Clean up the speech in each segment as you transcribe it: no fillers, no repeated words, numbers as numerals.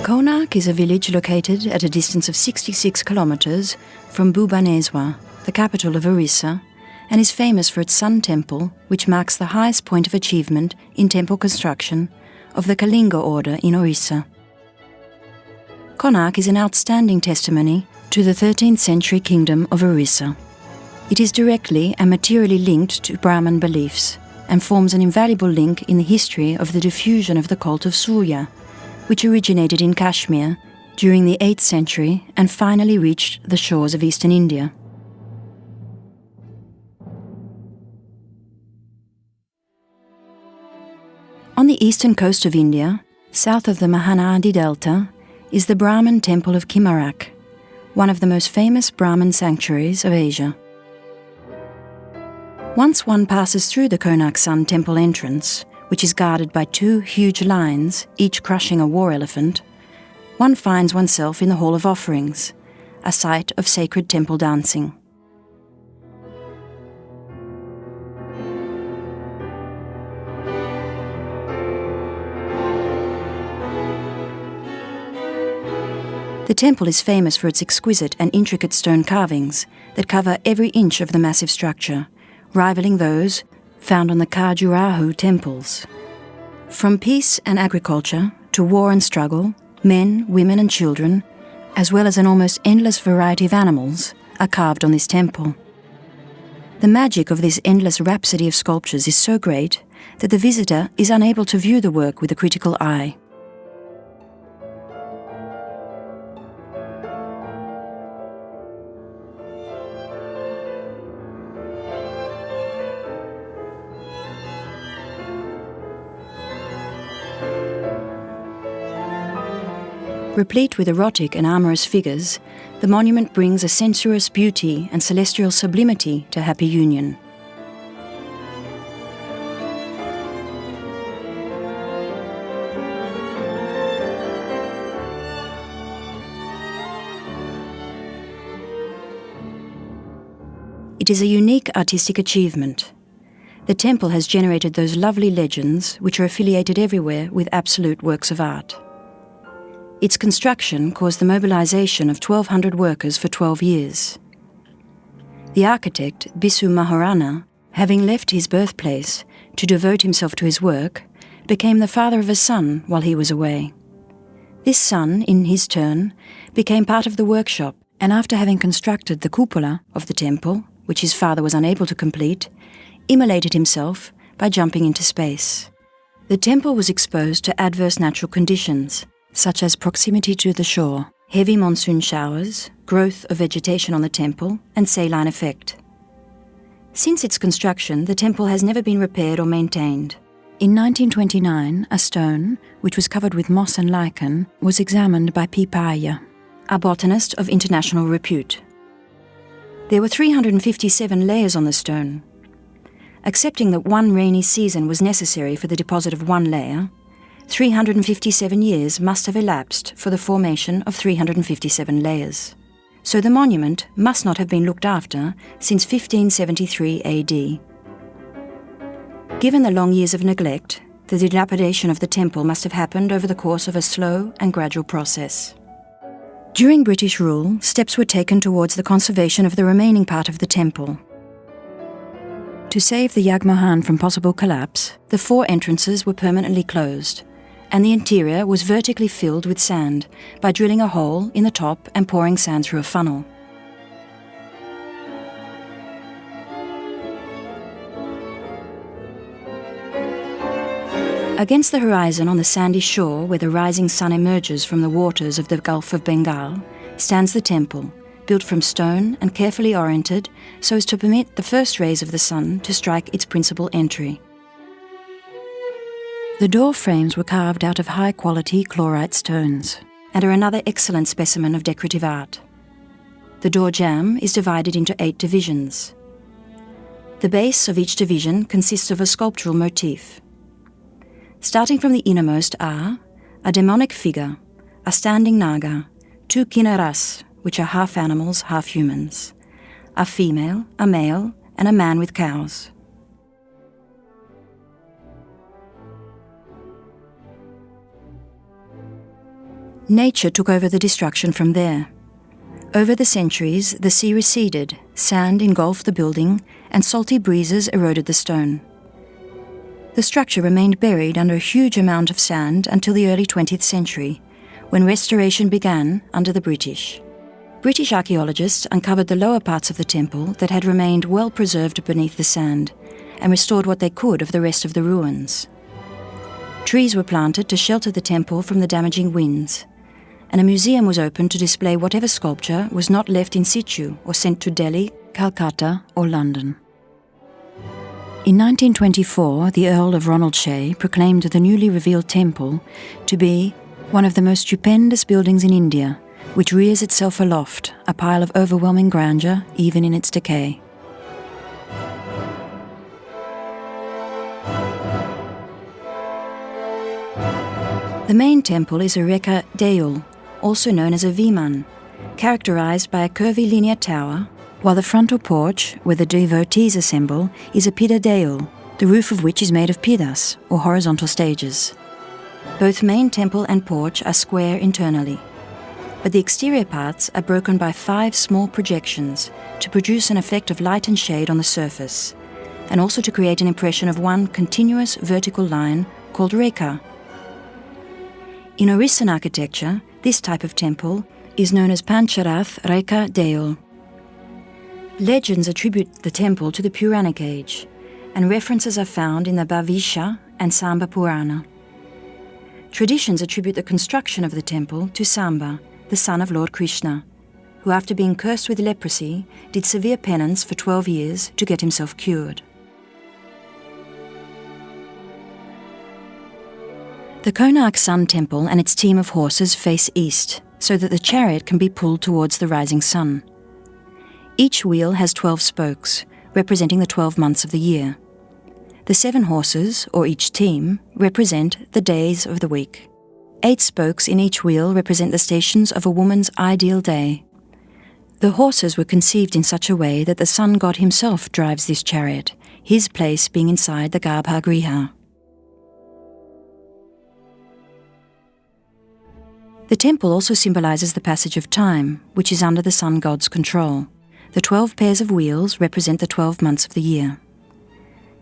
Konark is a village located at a distance of 66 kilometers from Bhubaneswar, the capital of Odisha, and is famous for its Sun Temple, which marks the highest point of achievement in temple construction of the Kalinga order in Odisha. Konark is an outstanding testimony to the 13th century kingdom of Odisha. It is directly and materially linked to Brahmin beliefs and forms an invaluable link in the history of the diffusion of the cult of Surya, which originated in Kashmir during the 8th century and finally reached the shores of eastern India. On the eastern coast of India, south of the Mahanadi Delta, is the Brahmin temple of Konark, one of the most famous Brahmin sanctuaries of Asia. Once one passes through the Konark Sun Temple entrance, which is guarded by two huge lions, each crushing a war elephant, one finds oneself in the Hall of Offerings, a site of sacred temple dancing. The temple is famous for its exquisite and intricate stone carvings that cover every inch of the massive structure, rivaling those found on the Khajuraho temples. From peace and agriculture to war and struggle, men, women and children, as well as an almost endless variety of animals, are carved on this temple. The magic of this endless rhapsody of sculptures is so great that the visitor is unable to view the work with a critical eye. Replete with erotic and amorous figures, the monument brings a sensuous beauty and celestial sublimity to happy union. It is a unique artistic achievement. The temple has generated those lovely legends which are affiliated everywhere with absolute works of art. Its construction caused the mobilization of 1,200 workers for 12 years. The architect, Bisu Maharana, having left his birthplace to devote himself to his work, became the father of a son while he was away. This son, in his turn, became part of the workshop, and after having constructed the cupola of the temple, which his father was unable to complete, immolated himself by jumping into space. The temple was exposed to adverse natural conditions, such as proximity to the shore, heavy monsoon showers, growth of vegetation on the temple, and saline effect. Since its construction, the temple has never been repaired or maintained. In 1929, a stone, which was covered with moss and lichen, was examined by P. Paya, a botanist of international repute. There were 357 layers on the stone. Accepting that one rainy season was necessary for the deposit of one layer, 357 years must have elapsed for the formation of 357 layers. So the monument must not have been looked after since 1573 AD. Given the long years of neglect, the dilapidation of the temple must have happened over the course of a slow and gradual process. During British rule, steps were taken towards the conservation of the remaining part of the temple. To save the Yag Mohan from possible collapse, the 4 entrances were permanently closed, and the interior was vertically filled with sand by drilling a hole in the top and pouring sand through a funnel. Against the horizon on the sandy shore where the rising sun emerges from the waters of the Gulf of Bengal stands the temple, built from stone and carefully oriented so as to permit the first rays of the sun to strike its principal entry. The door frames were carved out of high-quality chlorite stones and are another excellent specimen of decorative art. The door jamb is divided into 8 divisions. The base of each division consists of a sculptural motif. Starting from the innermost are a demonic figure, a standing naga, 2 kinnaras, which are half animals, half humans, a female, a male, and a man with cows. Nature took over the destruction from there. Over the centuries, the sea receded, sand engulfed the building, and salty breezes eroded the stone. The structure remained buried under a huge amount of sand until the early 20th century, when restoration began under the British. British archaeologists uncovered the lower parts of the temple that had remained well preserved beneath the sand, and restored what they could of the rest of the ruins. Trees were planted to shelter the temple from the damaging winds, and a museum was opened to display whatever sculpture was not left in situ or sent to Delhi, Calcutta or London. In 1924, the Earl of Ronaldshay proclaimed the newly revealed temple to be one of the most stupendous buildings in India, which rears itself aloft, a pile of overwhelming grandeur even in its decay. The main temple is a Reka Deul, also known as a Viman, characterized by a curvy linear tower, while the frontal porch, where the devotees assemble, is a Pida Deul, the roof of which is made of pidas, or horizontal stages. Both main temple and porch are square internally, but the exterior parts are broken by 5 small projections to produce an effect of light and shade on the surface, and also to create an impression of one continuous vertical line called Reka. In Orissan architecture, this type of temple is known as Pancharath Reka Deul. Legends attribute the temple to the Puranic age, and references are found in the Bhavisha and Samba Purana. Traditions attribute the construction of the temple to Samba, the son of Lord Krishna, who after being cursed with leprosy, did severe penance for 12 years to get himself cured. The Konark Sun Temple and its team of horses face east, so that the chariot can be pulled towards the rising sun. Each wheel has 12 spokes, representing the 12 months of the year. The 7 horses, or each team, represent the days of the week. 8 spokes in each wheel represent the stations of a woman's ideal day. The horses were conceived in such a way that the sun god himself drives this chariot, his place being inside the Garbha Griha. The temple also symbolizes the passage of time, which is under the sun god's control. The 12 pairs of wheels represent the 12 months of the year.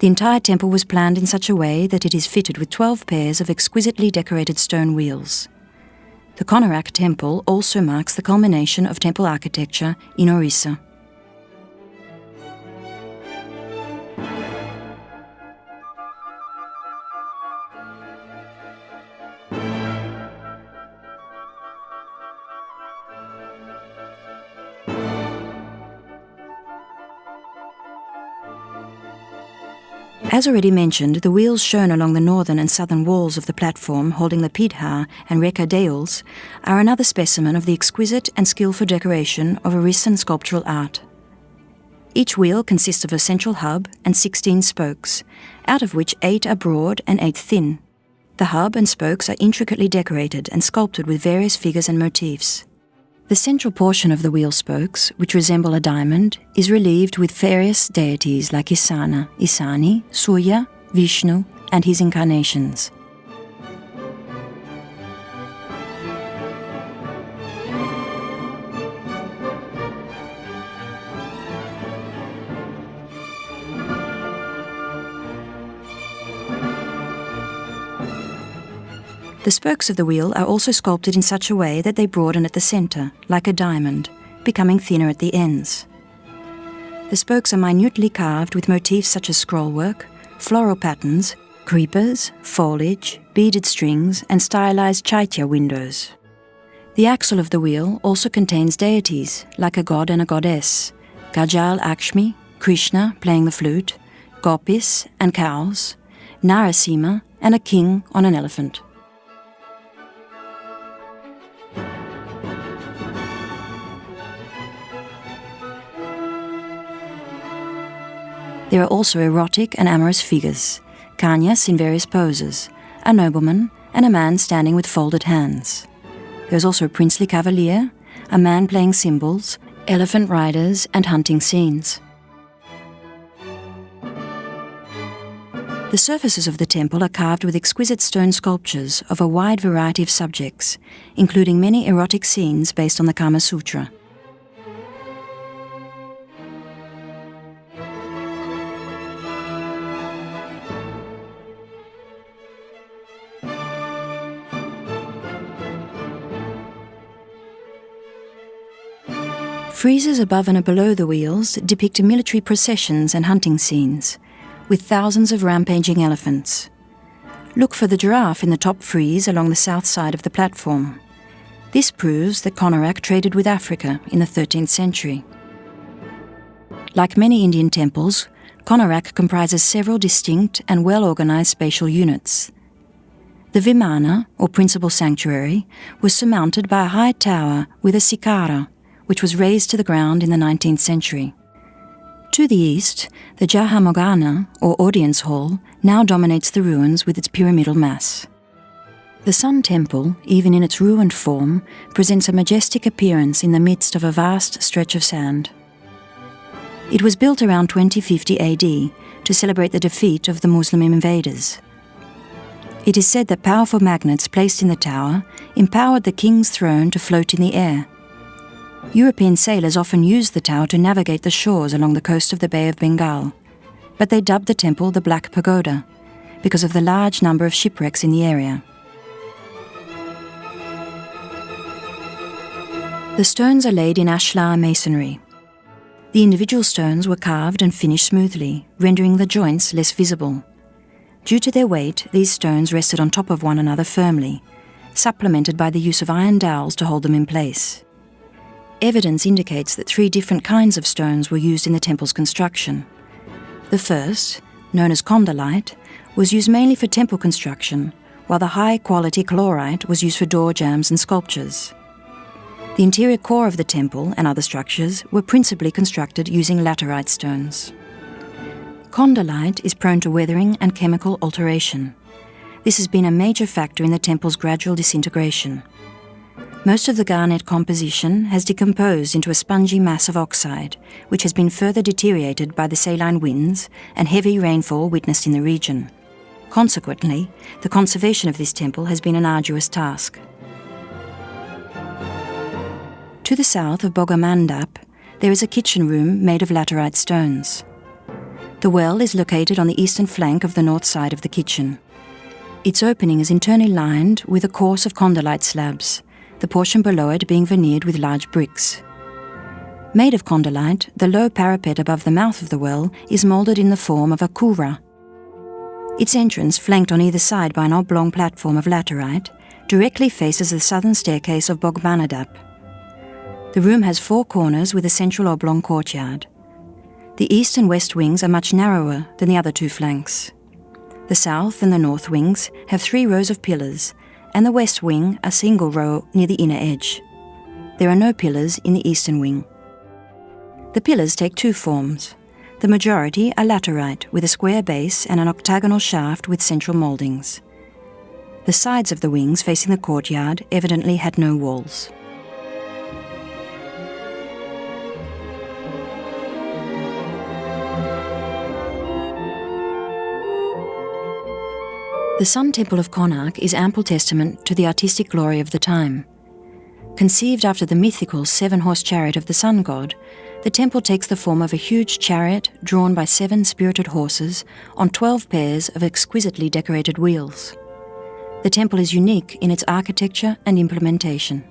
The entire temple was planned in such a way that it is fitted with 12 pairs of exquisitely decorated stone wheels. The Konark temple also marks the culmination of temple architecture in Odisha. As already mentioned, the wheels shown along the northern and southern walls of the platform holding the Pidha and Reka Deuls are another specimen of the exquisite and skillful decoration of Orissan sculptural art. Each wheel consists of a central hub and 16 spokes, out of which 8 are broad and 8 thin. The hub and spokes are intricately decorated and sculpted with various figures and motifs. The central portion of the wheel spokes, which resemble a diamond, is relieved with various deities like Isana, Isani, Surya, Vishnu, and his incarnations. The spokes of the wheel are also sculpted in such a way that they broaden at the center, like a diamond, becoming thinner at the ends. The spokes are minutely carved with motifs such as scrollwork, floral patterns, creepers, foliage, beaded strings, and stylized chaitya windows. The axle of the wheel also contains deities, like a god and a goddess, Gajal Akshmi, Krishna playing the flute, gopis and cows, Narasimha, and a king on an elephant. There are also erotic and amorous figures, kanyas in various poses, a nobleman, and a man standing with folded hands. There is also a princely cavalier, a man playing cymbals, elephant riders, and hunting scenes. The The surfaces of the temple are carved with exquisite stone sculptures of a wide variety of subjects, including many erotic scenes based on the Kama Sutra. Friezes above and below the wheels depict military processions and hunting scenes, with thousands of rampaging elephants. Look for the giraffe in the top frieze along the south side of the platform. This proves that Konark traded with Africa in the 13th century. Like many Indian temples, Konark comprises several distinct and well-organized spatial units. The Vimana, or principal sanctuary, was surmounted by a high tower with a sikara, which was raised to the ground in the 19th century. To the east, the Jahamogana, or audience hall, now dominates the ruins with its pyramidal mass. The Sun Temple, even in its ruined form, presents a majestic appearance in the midst of a vast stretch of sand. It was built around 2050 AD to celebrate the defeat of the Muslim invaders. It is said that powerful magnets placed in the tower empowered the king's throne to float in the air. European sailors often used the tower to navigate the shores along the coast of the Bay of Bengal, but they dubbed the temple the Black Pagoda because of the large number of shipwrecks in the area. The stones are laid in ashlar masonry. The individual stones were carved and finished smoothly, rendering the joints less visible. Due to their weight, these stones rested on top of one another firmly, supplemented by the use of iron dowels to hold them in place. Evidence indicates that 3 different kinds of stones were used in the temple's construction. The first, known as condylite, was used mainly for temple construction, while the high-quality chlorite was used for door jambs and sculptures. The interior core of the temple and other structures were principally constructed using laterite stones. Condylite is prone to weathering and chemical alteration. This has been a major factor in the temple's gradual disintegration. Most of the garnet composition has decomposed into a spongy mass of oxide, which has been further deteriorated by the saline winds and heavy rainfall witnessed in the region. Consequently, the conservation of this temple has been an arduous task. To the south of Bogomandap, there is a kitchen room made of laterite stones. The well is located on the eastern flank of the north side of the kitchen. Its opening is internally lined with a course of condylite slabs, the portion below it being veneered with large bricks. Made of condylite, the low parapet above the mouth of the well is moulded in the form of a kura. Its entrance, flanked on either side by an oblong platform of laterite, directly faces the southern staircase of Bogmanadap. The room has 4 corners with a central oblong courtyard. The east and west wings are much narrower than the other 2 flanks. The south and the north wings have 3 rows of pillars, and the west wing a single row near the inner edge. There are no pillars in the eastern wing. The pillars take 2 forms. The majority are laterite with a square base and an octagonal shaft with central mouldings. The sides of the wings facing the courtyard evidently had no walls. The Sun Temple of Konark is ample testament to the artistic glory of the time. Conceived after the mythical 7-horse chariot of the sun god, the temple takes the form of a huge chariot drawn by 7 spirited horses on 12 pairs of exquisitely decorated wheels. The temple is unique in its architecture and implementation.